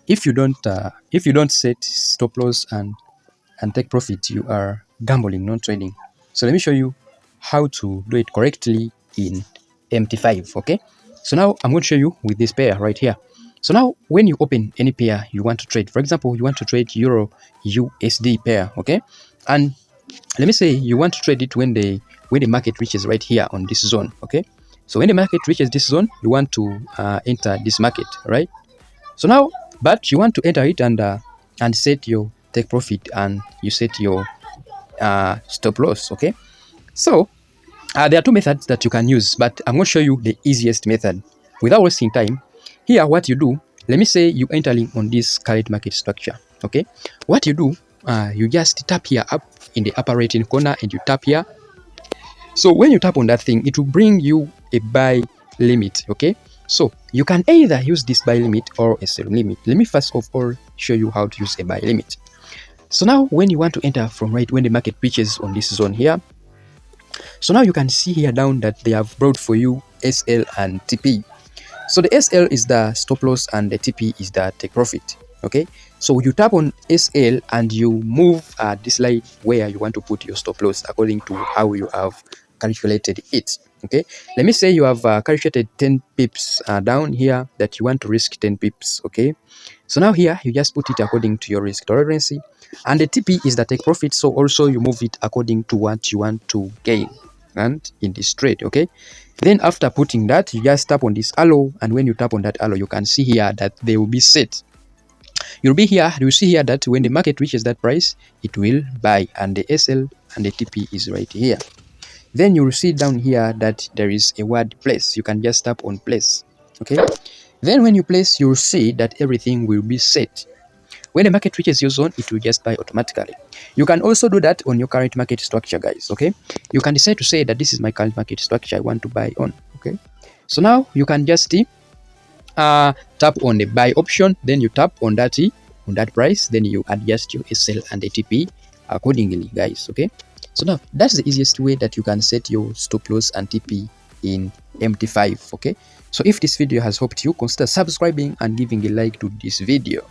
if you don't set stop loss and take profit, you are gambling, not trading. So let me show you how to do it correctly in MT5. Okay, so now I'm going to show you with this pair right here. So now when you open any pair you want to trade, for example, you want to trade Euro USD pair, okay, and let me say you want to trade it when the market reaches right here on this zone, okay. So when the market reaches this zone, you want to enter this market, right? So now, but you want to enter it and set your take profit, and you set your stop loss, okay. So there are two methods that you can use, but I'm going to show you the easiest method without wasting time. Here, what you do, let me say you entering on this current market structure, okay. What you do, you just tap here up in the upper right hand corner and you tap here. So when you tap on that thing, it will bring you a buy limit, okay. So you can either use this buy limit or a sell limit. Let me first of all show you how to use a buy limit. So now when you want to enter from right when the market reaches on this zone here, so now you can see here down that they have brought for you SL and TP. So the SL is the stop loss and the TP is the take profit, okay. So you tap on SL and you move this line where you want to put your stop loss according to how you have calculated it, okay. Let me say you have calculated 10 pips down here that you want to risk 10 pips, okay. So now here you just put it according to your risk tolerance, and the TP is the take profit, so also you move it according to what you want to gain and in this trade, okay. Then after putting that, you just tap on this arrow, and when you tap on that arrow, you can see here that they will be set. You'll see here that when the market reaches that price, it will buy, and the SL and the TP is right here. Then you will see down here that there is a word place. You can just tap on place, okay. Then when you place, you'll see that everything will be set. When the market reaches your zone, it will just buy automatically. You can also do that on your current market structure, guys, okay. You can decide to say that this is my current market structure I want to buy on, okay. So now you can just tap on the buy option, then you tap on that price, then you adjust your SL and the TP accordingly, guys, okay. So now that's the easiest way that you can set your stop loss and TP in MT5, okay. So if this video has helped you, consider subscribing and giving a like to this video.